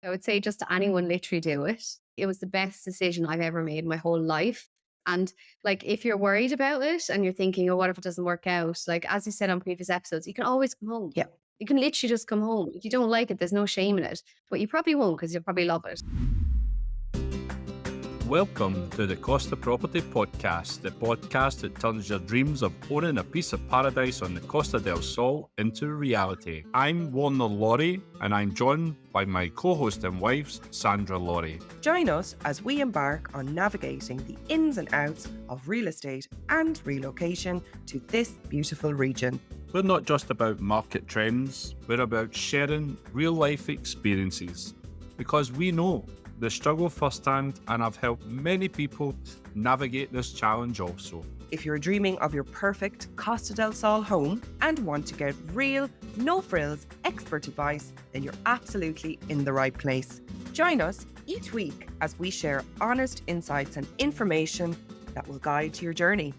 I would say just to anyone, literally do it. It was the best decision I've ever made in my whole life. And like, if you're worried about it and you're thinking, oh, what if it doesn't work out? Like, as you said on previous episodes, you can always come home. Yeah. You can literally just come home. If you don't like it, there's no shame in it, but you probably won't because you'll probably love it. Welcome to the Costa Property Podcast, the podcast that turns your dreams of owning a piece of paradise on the Costa del Sol into reality. I'm Warner Laurie, and I'm joined by my co-host and wife, Sandra Laurie. Join us as we embark on navigating the ins and outs of real estate and relocation to this beautiful region. We're not just about market trends, we're about sharing real-life experiences, because we know the struggle firsthand, and I've helped many people navigate this challenge also. If you're dreaming of your perfect Costa del Sol home and want to get real, no-frills, expert advice, then you're absolutely in the right place. Join us each week as we share honest insights and information that will guide your journey.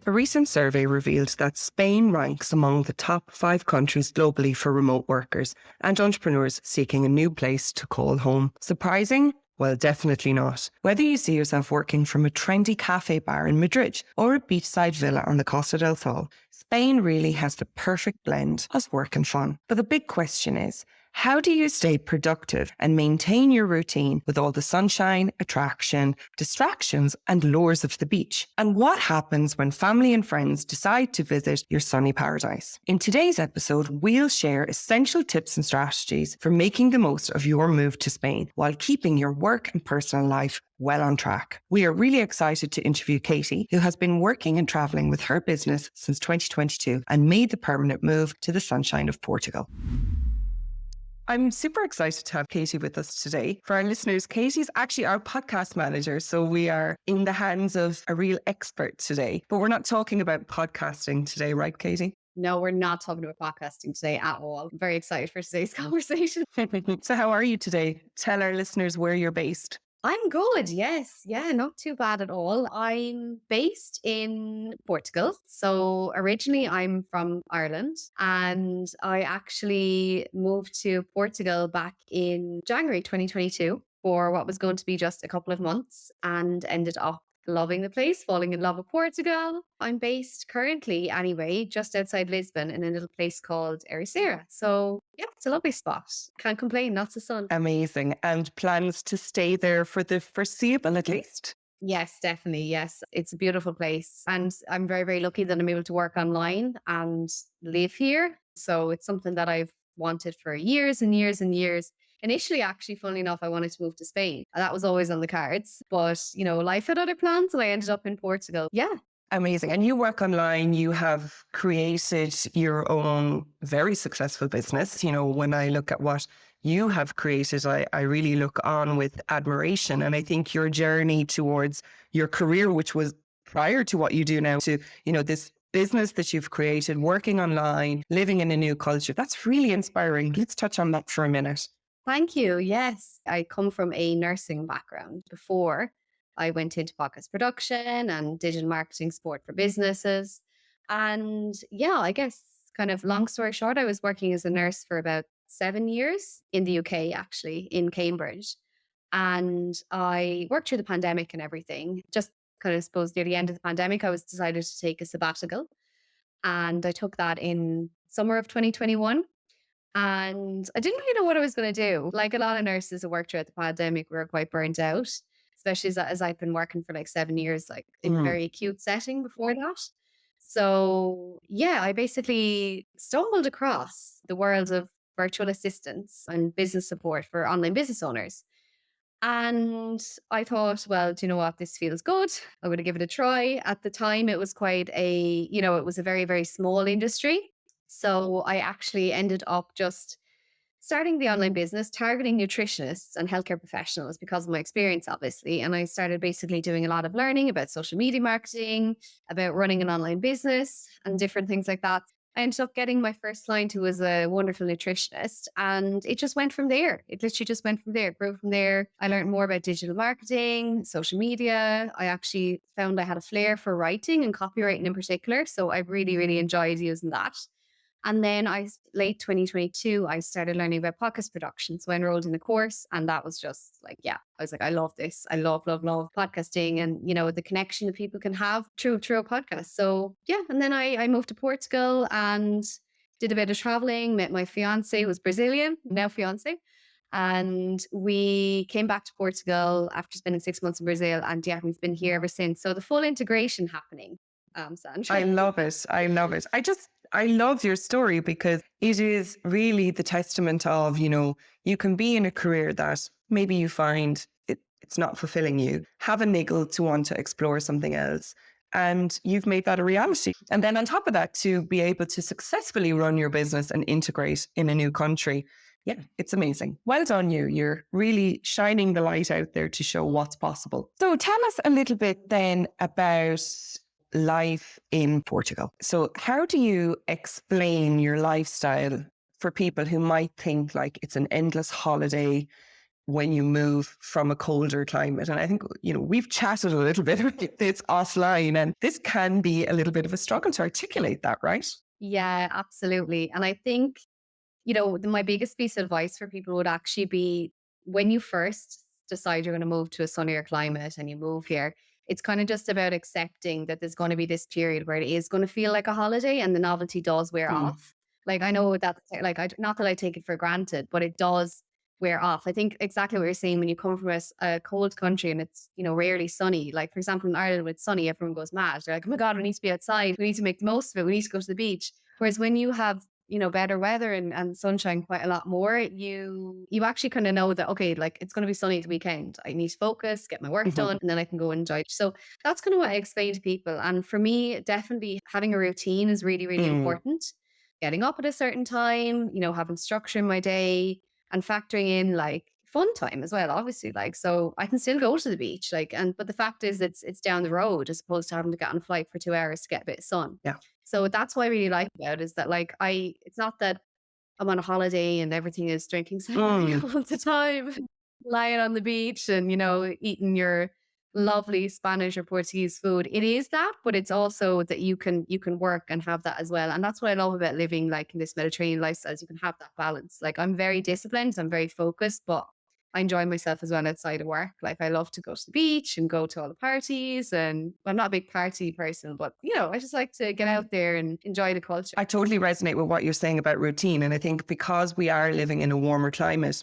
A recent survey revealed that Spain ranks among the top 5 countries globally for remote workers and entrepreneurs seeking a new place to call home. Surprising? Well, definitely not. Whether you see yourself working from a trendy cafe bar in Madrid or a beachside villa on the Costa del Sol, Spain really has the perfect blend of work and fun. But the big question is, how do you stay productive and maintain your routine with all the sunshine, attraction, distractions, and lures of the beach? And what happens when family and friends decide to visit your sunny paradise? In today's episode, we'll share essential tips and strategies for making the most of your move to Spain while keeping your work and personal life well on track. We are really excited to interview Katie, who has been working and traveling with her business since 2022 and made the permanent move to the sunshine of Portugal. I'm super excited to have Katie with us today. For our listeners, Katie's actually our podcast manager, so we are in the hands of a real expert today. But we're not talking about podcasting today, right, Katie? No, we're not talking about podcasting today at all. I'm very excited for today's conversation. So how are you today? Tell our listeners where you're based. I'm good. Yes. Yeah, not too bad at all. I'm based in Portugal. So originally I'm from Ireland and I actually moved to Portugal back in January 2022 for what was going to be just a couple of months and ended up loving the place, falling in love with Portugal. I'm based currently anyway, just outside Lisbon in a little place called Ericeira. So yeah, it's a lovely spot. Can't complain, lots of sun. Amazing. And plans to stay there for the foreseeable at least? Yes, definitely. Yes. It's a beautiful place. And I'm very, very lucky that I'm able to work online and live here. So it's something that I've wanted for years and years and years. Initially, actually, funnily enough, I wanted to move to Spain. That was always on the cards. But, life had other plans and I ended up in Portugal. Yeah. Amazing. And you work online, you have created your own very successful business. When I look at what you have created, I really look on with admiration. And I think your journey towards your career, which was prior to what you do now, to, this business that you've created, working online, living in a new culture, that's really inspiring. Let's touch on that for a minute. Thank you. Yes. I come from a nursing background before I went into podcast production and digital marketing support for businesses. And yeah, I guess kind of long story short, I was working as a nurse for about 7 years in the UK, actually, in Cambridge. And I worked through the pandemic and everything. Just kind of suppose near the end of the pandemic, I was decided to take a sabbatical. And I took that in summer of 2021. And I didn't really know what I was going to do. Like a lot of nurses who worked throughout the pandemic, we were quite burnt out, especially as I've been working for like 7 years, like in a very acute setting before that. So yeah, I basically stumbled across the world of virtual assistants and business support for online business owners. And I thought, well, do you know what? This feels good. I'm going to give it a try. At the time, it was quite it was a very, very small industry. So I actually ended up just starting the online business, targeting nutritionists and healthcare professionals because of my experience, obviously. And I started basically doing a lot of learning about social media marketing, about running an online business and different things like that. I ended up getting my first client who was a wonderful nutritionist and it just went from there. It literally just went from there, grew from there. I learned more about digital marketing, social media. I actually found I had a flair for writing and copywriting in particular. So I really, really enjoyed using that. And then late 2022, I started learning about podcast production. So I enrolled in a course, and that was just like, yeah, I was like, I love this. I love podcasting, and, you know, the connection that people can have through a podcast. So yeah. And then I moved to Portugal and did a bit of traveling, met my fiance, who was Brazilian, now fiance. And we came back to Portugal after spending 6 months in Brazil. And yeah, we've been here ever since. So the full integration happening, Sandra. I love it. I love it. I love your story because it is really the testament of, you know, you can be in a career that maybe you find it's not fulfilling you, have a niggle to want to explore something else. And you've made that a reality. And then on top of that, to be able to successfully run your business and integrate in a new country. Yeah, it's amazing. Well done, you. You're really shining the light out there to show what's possible. So tell us a little bit then about life in Portugal. So how do you explain your lifestyle for people who might think like it's an endless holiday when you move from a colder climate? And I think, you know, we've chatted a little bit about this offline, and this can be a little bit of a struggle to articulate that, right? Yeah, absolutely. And I think, you know, my biggest piece of advice for people would actually be, when you first decide you're going to move to a sunnier climate and you move here, it's kind of just about accepting that there's going to be this period where it is going to feel like a holiday and the novelty does wear off. Like, I know that, like, not that I take it for granted, but it does wear off. I think exactly what you're saying, when you come from a cold country and it's, you know, rarely sunny. Like, for example, in Ireland, when it's sunny, everyone goes mad. They're like, oh my God, we need to be outside. We need to make the most of it. We need to go to the beach. Whereas when you have, you know, better weather and sunshine quite a lot more, you actually kind of know that, okay, like, it's going to be sunny the weekend. I need to focus, get my work done, and then I can go enjoy it. So that's kind of what I explain to people. And for me, definitely having a routine is really, really important. Getting up at a certain time, you know, having structure in my day, and factoring in like fun time as well, obviously. Like, so I can still go to the beach, like, but the fact is it's down the road, as opposed to having to get on a flight for 2 hours to get a bit of sun. Yeah. So that's what I really like about it, is that, like, it's not that I'm on a holiday and everything is drinking sangria all the time, lying on the beach and, you know, eating your lovely Spanish or Portuguese food. It is that, but it's also that you can work and have that as well. And that's what I love about living like in this Mediterranean lifestyle, is you can have that balance. Like, I'm very disciplined, I'm very focused, but I enjoy myself as well outside of work. Like, I love to go to the beach and go to all the parties. And I'm not a big party person, but, you know, I just like to get out there and enjoy the culture. I totally resonate with what you're saying about routine. And I think because we are living in a warmer climate,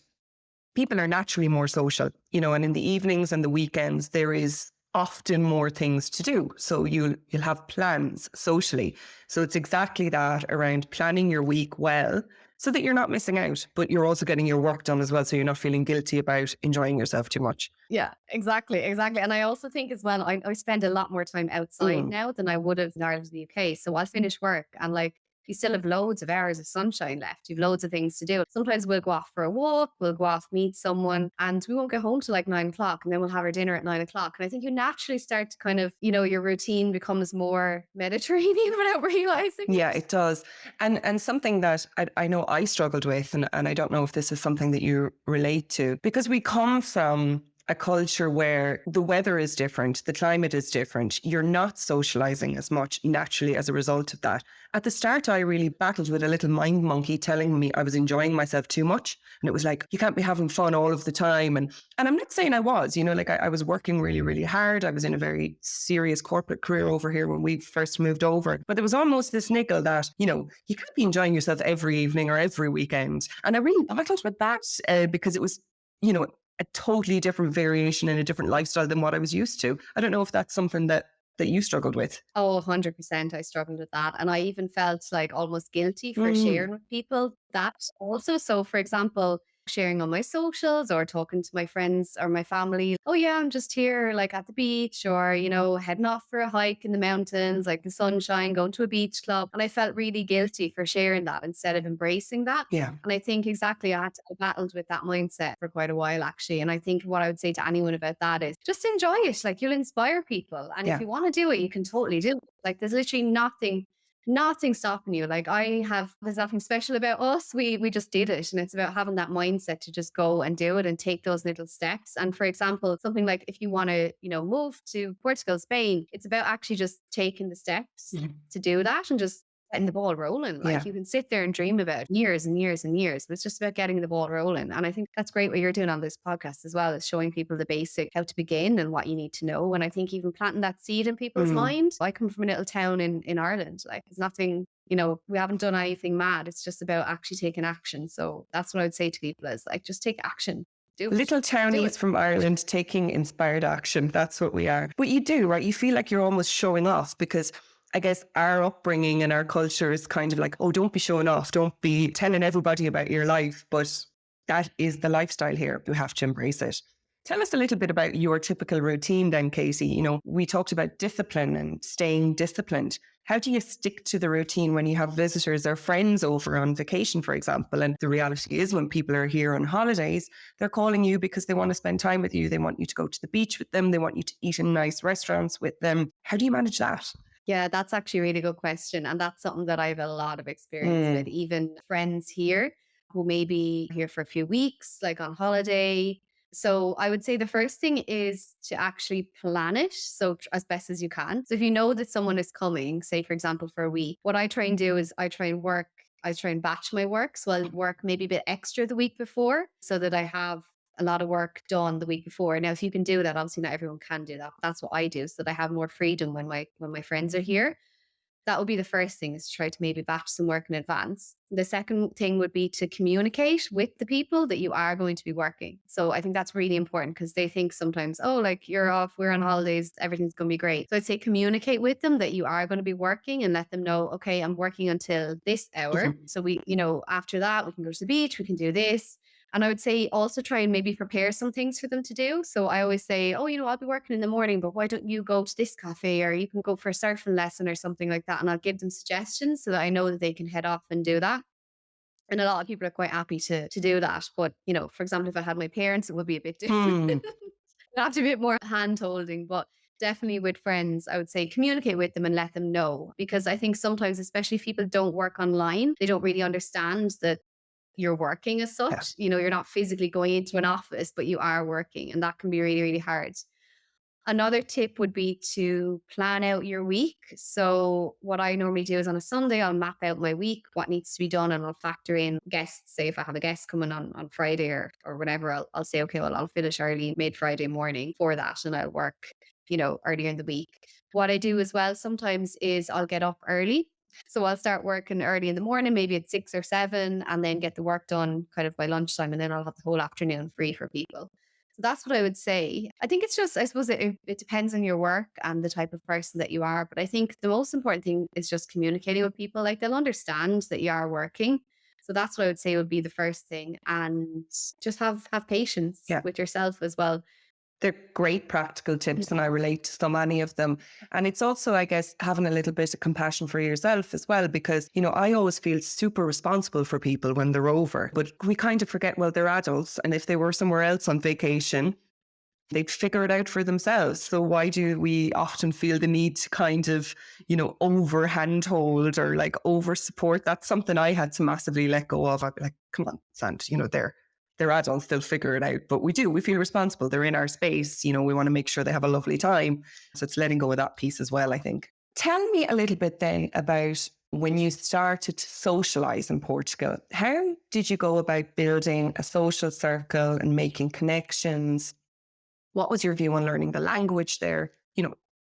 people are naturally more social, you know, and in the evenings and the weekends, there is often more things to do. So you'll have plans socially. So it's exactly that, around planning your week well, so that you're not missing out, but you're also getting your work done as well. So you're not feeling guilty about enjoying yourself too much. Yeah, exactly. And I also think as well, I spend a lot more time outside now than I would have in Ireland and the UK. So I'll finish work and, like, you still have loads of hours of sunshine left. You've loads of things to do. Sometimes we'll go off for a walk, we'll go off, meet someone, and we won't get home till like 9 o'clock, and then we'll have our dinner at 9 o'clock. And I think you naturally start to kind of, you know, your routine becomes more Mediterranean without realizing. Yeah, it does. And something that I know I struggled with, and I don't know if this is something that you relate to, because we come from a culture where the weather is different, the climate is different. You're not socializing as much naturally as a result of that. At the start, I really battled with a little mind monkey telling me I was enjoying myself too much. And it was like, you can't be having fun all of the time. And I'm not saying I was, you know, like I was working really, really hard. I was in a very serious corporate career over here when we first moved over. But there was almost this niggle that, you know, you can't be enjoying yourself every evening or every weekend. And I really battled with that because it was, you know, a totally different variation and a different lifestyle than what I was used to. I don't know if that's something that you struggled with. Oh, 100%. I struggled with that. And I even felt like almost guilty for sharing with people that also. So, for example, sharing on my socials or talking to my friends or my family, oh yeah, I'm just here like at the beach, or, you know, heading off for a hike in the mountains, like the sunshine, going to a beach club. And I felt really guilty for sharing that instead of embracing that. Yeah. And I think exactly, I battled with that mindset for quite a while actually. And I think what I would say to anyone about that is just enjoy it. Like, you'll inspire people. And if you want to do it, you can totally do it. Like, there's literally nothing stopping you. Like, there's nothing special about us. We just did it. And it's about having that mindset to just go and do it and take those little steps. And for example, something like if you want to, you know, move to Portugal, Spain, it's about actually just taking the steps to do that and just getting the ball rolling. Like you can sit there and dream about years and years and years, but it's just about getting the ball rolling. And I think that's great what you're doing on this podcast as well, is showing people the basic, how to begin and what you need to know. And I think even planting that seed in people's mind. I come from a little town in Ireland. Like it's nothing, we haven't done anything mad. It's just about actually taking action. So that's what I would say to people is like, just take action. Little townies from Ireland taking inspired action. That's what we are. But you do, right? You feel like you're almost showing off, because I guess our upbringing and our culture is kind of like, oh, don't be showing off. Don't be telling everybody about your life. But that is the lifestyle here. You have to embrace it. Tell us a little bit about your typical routine then, Casey. We talked about discipline and staying disciplined. How do you stick to the routine when you have visitors or friends over on vacation, for example? And the reality is, when people are here on holidays, they're calling you because they want to spend time with you. They want you to go to the beach with them. They want you to eat in nice restaurants with them. How do you manage that? Yeah, that's actually a really good question. And that's something that I have a lot of experience with. Even friends here who may be here for a few weeks, like on holiday. So I would say the first thing is to actually plan it. So as best as you can. So if you know that someone is coming, say, for example, for a week, what I try and do is I try and batch my work. So I'll work maybe a bit extra the week before so that I have a lot of work done the week before. Now, if you can do that, obviously not everyone can do that. But that's what I do so that I have more freedom when my friends are here. That would be the first thing, is to try to maybe batch some work in advance. The second thing would be to communicate with the people that you are going to be working. So I think that's really important, because they think sometimes, oh, like you're off, we're on holidays, everything's going to be great. So I'd say communicate with them that you are going to be working and let them know, okay, I'm working until this hour. So we, after that, we can go to the beach, we can do this. And I would say also try and maybe prepare some things for them to do. So I always say, oh, I'll be working in the morning, but why don't you go to this cafe, or you can go for a surfing lesson or something like that. And I'll give them suggestions so that I know that they can head off and do that. And a lot of people are quite happy to do that. But, for example, if I had my parents, it would be a bit different. It'd have to be a bit more hand holding. But definitely with friends, I would say communicate with them and let them know. Because I think sometimes, especially if people don't work online, they don't really understand that you're working as such. You're not physically going into an office, but you are working, and that can be really, really hard. Another tip would be to plan out your week. So what I normally do is on a Sunday, I'll map out my week, what needs to be done, and I'll factor in guests. Say if I have a guest coming on Friday or whatever, I'll say, okay, well, I'll finish early mid-Friday morning for that, and I'll work, earlier in the week. What I do as well sometimes is I'll get up early. So I'll start working early in the morning, maybe at 6 or 7, and then get the work done kind of by lunchtime. And then I'll have the whole afternoon free for people. So that's what I would say. I think it's just, I suppose it depends on your work and the type of person that you are. But I think the most important thing is just communicating with people. Like, they'll understand that you are working. So that's what I would say would be the first thing. And just have patience with yourself as well. They're great practical tips, and I relate to so many of them. And it's also, I guess, having a little bit of compassion for yourself as well, because, I always feel super responsible for people when they're over. But we kind of forget, well, they're adults. And if they were somewhere else on vacation, they'd figure it out for themselves. So why do we often feel the need to kind of, over handhold or like over support? That's something I had to massively let go of. I'd be like, come on, Sandra, they're adults, they'll figure it out. But we feel responsible. They're in our space. We want to make sure they have a lovely time. So it's letting go of that piece as well, I think. Tell me a little bit then about when you started to socialize in Portugal. How did you go about building a social circle and making connections? What was your view on learning the language there?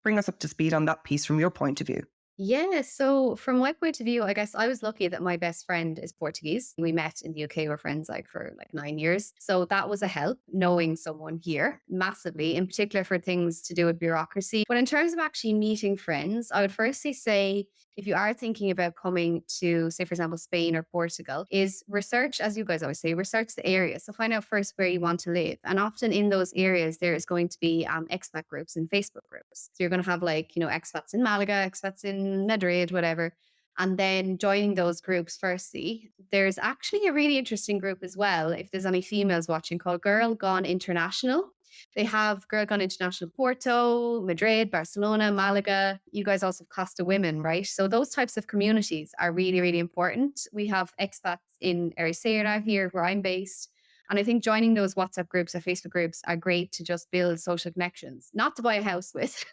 Bring us up to speed on that piece from your point of view. Yeah, so from my point of view, I guess I was lucky that my best friend is Portuguese. We met in the UK, we're friends for 9 years. So that was a help, knowing someone here massively, in particular for things to do with bureaucracy. But in terms of actually meeting friends, I would firstly say, if you are thinking about coming to, say, for example, Spain or Portugal, is research, as you guys always say, research the area. So find out first where you want to live. And often in those areas, there is going to be expat groups and Facebook groups. So you're going to have expats in Malaga, expats in Madrid, whatever. And then joining those groups firstly. There's actually a really interesting group as well, if there's any females watching, called Girl Gone International. They have Girl Gone International Porto, Madrid, Barcelona, Malaga. You guys also have Costa Women, right? So those types of communities are really, really important. We have expats in Ericeira here where I'm based. And I think joining those WhatsApp groups or Facebook groups are great to just build social connections, not to buy a house with,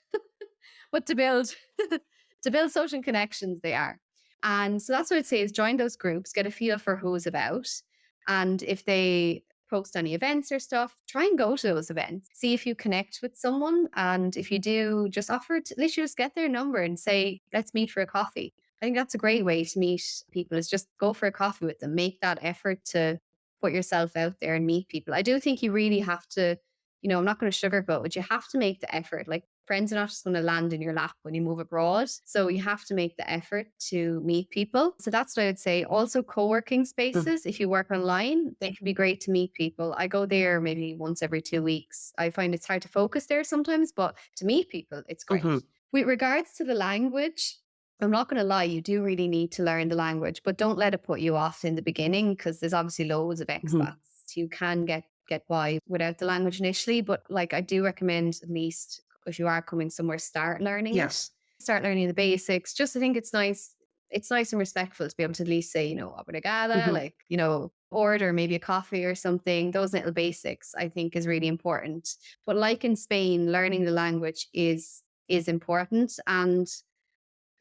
but to build social connections they are. And so that's what I'd say is join those groups, get a feel for who's about. And if they post any events or stuff, try and go to those events. See if you connect with someone. And if you do, just offer to literally just get their number and say, let's meet for a coffee. I think that's a great way to meet people, is just go for a coffee with them. Make that effort to put yourself out there and meet people. I do think you really have to, I'm not going to sugarcoat it. You have to make the effort. Like, friends are not just going to land in your lap when you move abroad. So you have to make the effort to meet people. So that's what I would say. Also, co-working spaces, if you work online, they can be great to meet people. I go there maybe once every 2 weeks. I find it's hard to focus there sometimes, but to meet people, it's great. With regards to the language, I'm not going to lie, you do really need to learn the language, but don't let it put you off in the beginning, because there's obviously loads of expats. You can get by without the language initially, but like, I do recommend, at least if you are coming somewhere, start learning it. Start learning the basics. Just, I think it's nice and respectful to be able to at least say, obrigada, like, order maybe a coffee or something. Those little basics, I think, is really important. But like in Spain, learning the language is important. And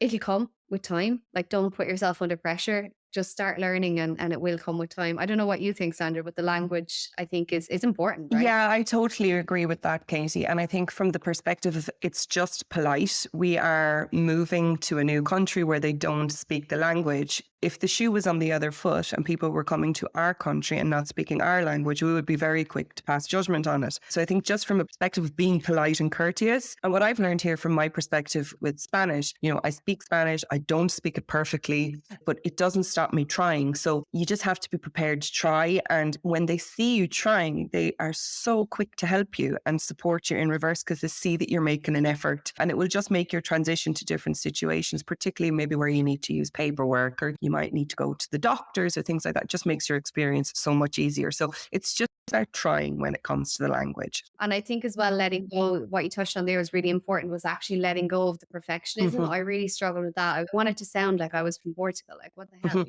if you come with time, like, don't put yourself under pressure. Just start learning and it will come with time. I don't know what you think, Sandra, but the language, I think, is important, right? Yeah, I totally agree with that, Katie. And I think from the perspective of it's just polite, we are moving to a new country where they don't speak the language. If the shoe was on the other foot and people were coming to our country and not speaking our language, we would be very quick to pass judgment on it. So I think just from a perspective of being polite and courteous, and what I've learned here from my perspective with Spanish, I speak Spanish, I don't speak it perfectly, but it doesn't stop me trying. So you just have to be prepared to try. And when they see you trying, they are so quick to help you and support you in reverse, because they see that you're making an effort, and it will just make your transition to different situations, particularly maybe where you need to use paperwork or you might need to go to the doctors or things like that. It just makes your experience so much easier. So it's just about trying when it comes to the language. And I think as well, letting go, what you touched on there was really important, was actually letting go of the perfectionism. I really struggled with that. I wanted to sound like I was from Portugal, like, what the hell?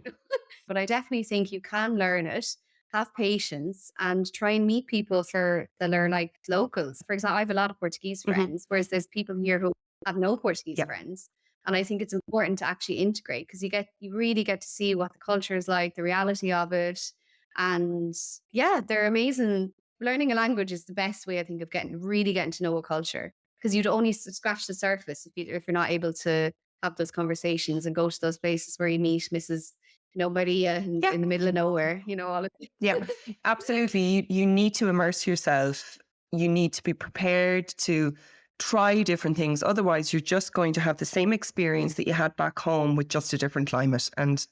But I definitely think you can learn it, have patience, and try and meet people that are like locals. For example, I have a lot of Portuguese friends, whereas there's people here who have no Portuguese friends. And I think it's important to actually integrate, because you really get to see what the culture is like, the reality of it. And yeah, they're amazing. Learning a language is the best way, I think, of really getting to know a culture, because you'd only scratch the surface if you're not able to have those conversations and go to those places where you meet Mrs. Maria in the middle of nowhere, all of it. Yeah, absolutely. You need to immerse yourself. You need to be prepared to try different things. Otherwise, you're just going to have the same experience that you had back home with just a different climate. And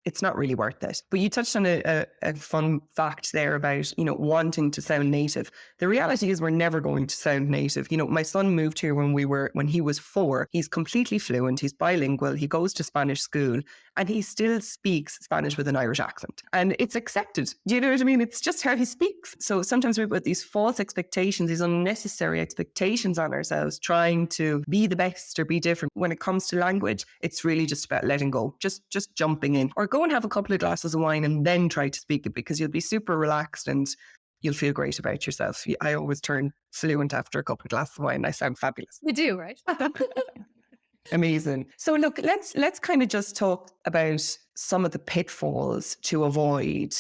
it's not really worth it. But you touched on a fun fact there about, wanting to sound native. The reality is we're never going to sound native. My son moved here when he was 4. He's completely fluent. He's bilingual. He goes to Spanish school and he still speaks Spanish with an Irish accent. And it's accepted. Do you know what I mean? It's just how he speaks. So sometimes we put these false expectations, these unnecessary expectations on ourselves, trying to be the best or be different. When it comes to language, it's really just about letting go, just jumping in, or go and have a couple of glasses of wine and then try to speak it, because you'll be super relaxed and you'll feel great about yourself. I always turn fluent after a couple of glasses of wine. I sound fabulous. We do, right? Amazing. So look, let's kind of just talk about some of the pitfalls to avoid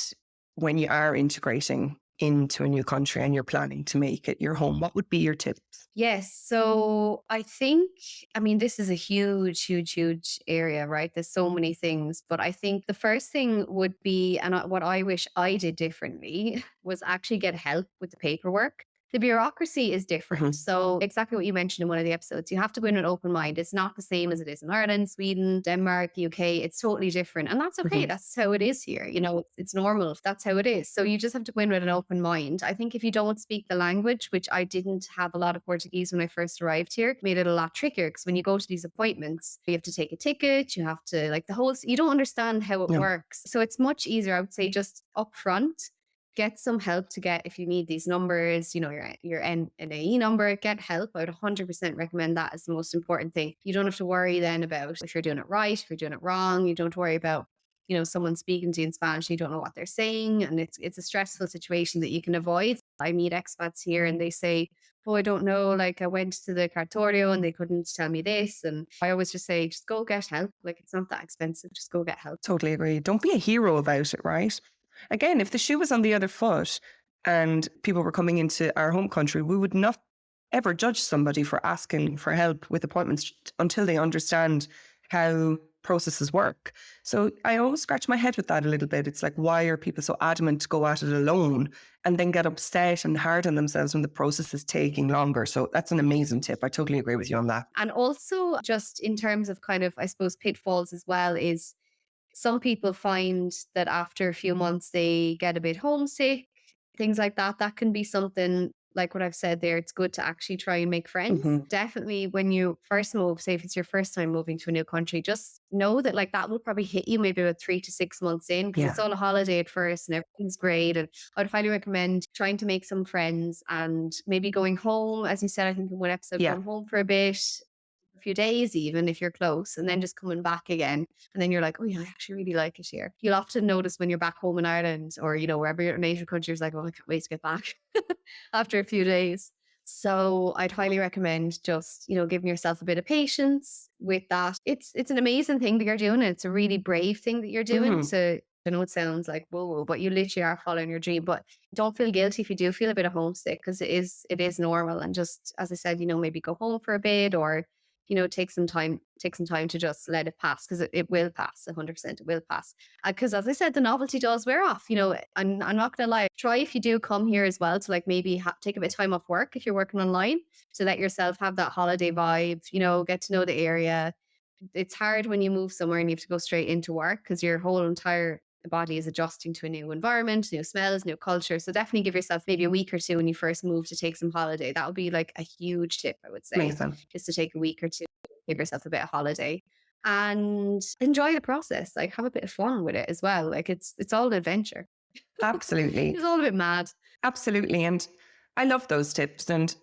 when you are integrating into a new country and you're planning to make it your home. What would be your tips? Yes. So I think, this is a huge, huge, huge area, right? There's so many things, but I think the first thing would be, and what I wish I did differently, was actually get help with the paperwork. The bureaucracy is different. So exactly what you mentioned in one of the episodes, you have to go in with an open mind. It's not the same as it is in Ireland, Sweden, Denmark, UK. It's totally different. And that's okay. That's how it is here. It's normal. That's how it is. So you just have to go in with an open mind. I think if you don't speak the language, which I didn't have a lot of Portuguese when I first arrived here, made it a lot trickier, because when you go to these appointments, you have to take a ticket, you have to you don't understand how it works. So it's much easier, I would say, just upfront. Get some help if you need these numbers, your NAE number, get help. I would 100% recommend that as the most important thing. You don't have to worry then about if you're doing it right, if you're doing it wrong. You don't have to worry about, someone speaking to you in Spanish, you don't know what they're saying, and it's a stressful situation that you can avoid. I meet expats here and they say, oh, I don't know, like I went to the cartorio and they couldn't tell me this. And I always just say, just go get help. Like it's not that expensive. Just go get help. Totally agree. Don't be a hero about it, right? Again, if the shoe was on the other foot and people were coming into our home country, we would not ever judge somebody for asking for help with appointments until they understand how processes work. So I always scratch my head with that a little bit. It's like, why are people so adamant to go at it alone and then get upset and hard on themselves when the process is taking longer? So that's an amazing tip. I totally agree with you on that. And also just in terms of kind of, I suppose, pitfalls as well, is some people find that after a few months they get a bit homesick, things like that. That can be something like what I've said there. It's good to actually try and make friends. Definitely when you first move, say if it's your first time moving to a new country, just know that like that will probably hit you maybe about 3 to 6 months in, because it's all a holiday at first and everything's great. And I'd highly recommend trying to make some friends and maybe going home, as you said, I think in one episode, going home for a bit, a few days, even if you're close, and then just coming back again. And then you're like, oh yeah, I actually really like it here. You'll often notice when you're back home in Ireland or, wherever you're in Asian countries, like, oh, I can't wait to get back after a few days. So I'd highly recommend just, giving yourself a bit of patience with that. It's an amazing thing that you're doing. It's a really brave thing that you're doing I know it sounds like whoa, but you literally are following your dream. But don't feel guilty if you do feel a bit of homesick, because it is normal. And just, as I said, maybe go home for a bit, or take some time to just let it pass, because it will pass. 100% it will pass. Because as I said, the novelty does wear off. I'm not gonna lie. Try, if you do come here as well, to like maybe take a bit of time off work if you're working online, to let yourself have that holiday vibe. Get to know the area. It's hard when you move somewhere and you have to go straight into work, because your whole entire body is adjusting to a new environment, new smells, new culture. So definitely give yourself maybe a week or two when you first move to take some holiday. That would be like a huge tip, I would say. Amazing. Just to take a week or two, give yourself a bit of holiday and enjoy the process. Like have a bit of fun with it as well. Like it's all an adventure. Absolutely. It's all a bit mad. Absolutely. And I love those tips. And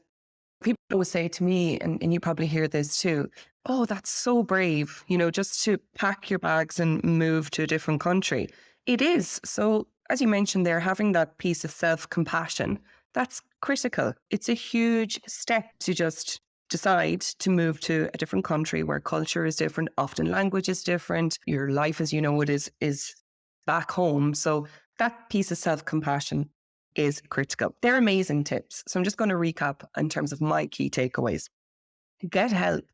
people always say to me, and you probably hear this too, oh, that's so brave, just to pack your bags and move to a different country. It is. So as you mentioned there, having that piece of self-compassion, that's critical. It's a huge step to just decide to move to a different country where culture is different, often language is different, your life as you know it is back home. So that piece of self-compassion is critical. They're amazing tips. So I'm just going to recap in terms of my key takeaways. Get help.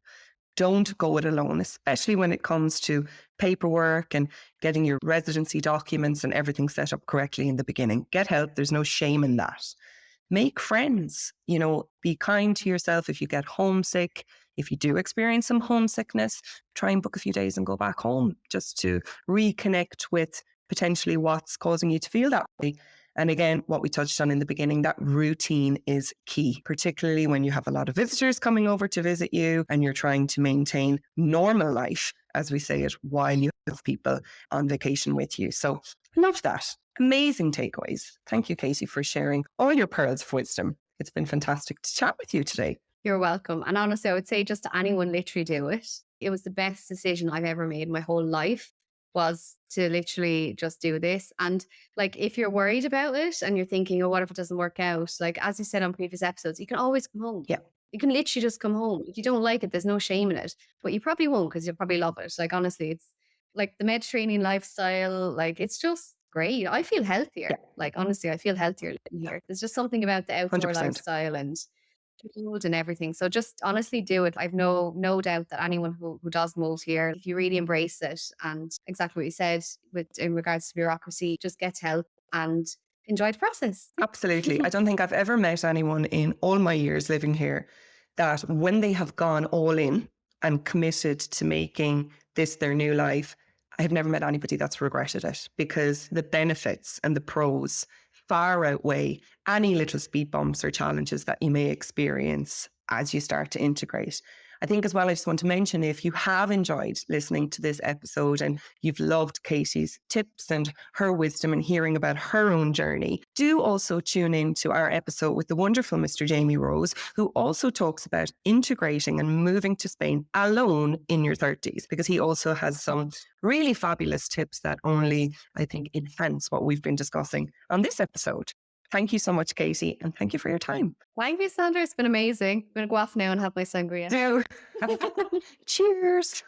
Don't go it alone, especially when it comes to paperwork and getting your residency documents and everything set up correctly in the beginning. Get help. There's no shame in that. Make friends, be kind to yourself. If you get homesick, if you do experience some homesickness, try and book a few days and go back home just to reconnect with potentially what's causing you to feel that way. And again, what we touched on in the beginning, that routine is key, particularly when you have a lot of visitors coming over to visit you and you're trying to maintain normal life, as we say it, while you have people on vacation with you. So love that. Amazing takeaways. Thank you, Katie, for sharing all your pearls of wisdom. It's been fantastic to chat with you today. You're welcome. And honestly, I would say just to anyone, literally do it. It was the best decision I've ever made in my whole life, was to literally just do this. And like, if you're worried about it and you're thinking, oh, what if it doesn't work out? Like, as you said on previous episodes, you can always come home. Yeah. You can literally just come home. If you don't like it, there's no shame in it, but you probably won't, because you'll probably love it. Like, honestly, it's like the Mediterranean lifestyle. Like, it's just great. I feel healthier. Yeah. Like, honestly, I feel healthier living here. There's just something about the outdoor 100%. lifestyle and food and everything. So just honestly do it. I've no doubt that anyone who does move here, if you really embrace it, and exactly what you said in regards to bureaucracy, just get help and enjoy the process. Absolutely. I don't think I've ever met anyone in all my years living here that when they have gone all in and committed to making this their new life, I have never met anybody that's regretted it, because the benefits and the pros far outweigh any little speed bumps or challenges that you may experience as you start to integrate. I think as well, I just want to mention, if you have enjoyed listening to this episode and you've loved Katie's tips and her wisdom and hearing about her own journey, do also tune in to our episode with the wonderful Mr. Jamie Rose, who also talks about integrating and moving to Spain alone in your 30s, because he also has some really fabulous tips that only, I think, enhance what we've been discussing on this episode. Thank you so much, Katie, and thank you for your time. Thank you, Sandra. It's been amazing. I'm going to go off now and have my sangria. Do. Cheers.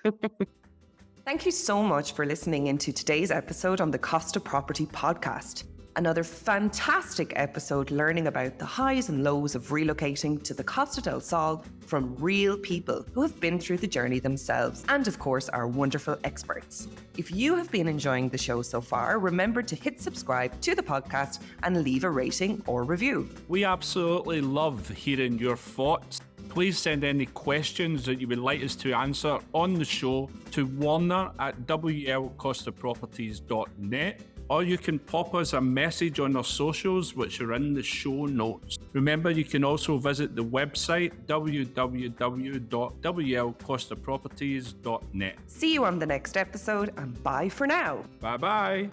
Thank you so much for listening into today's episode on the Costa Property Podcast. Another fantastic episode learning about the highs and lows of relocating to the Costa del Sol from real people who have been through the journey themselves, and of course our wonderful experts. If you have been enjoying the show so far, remember to hit subscribe to the podcast and leave a rating or review. We absolutely love hearing your thoughts. Please send any questions that you would like us to answer on the show to warner@wlcostaproperties.net. Or you can pop us a message on our socials, which are in the show notes. Remember, you can also visit the website www.wlcostaproperties.net. See you on the next episode, and bye for now. Bye-bye.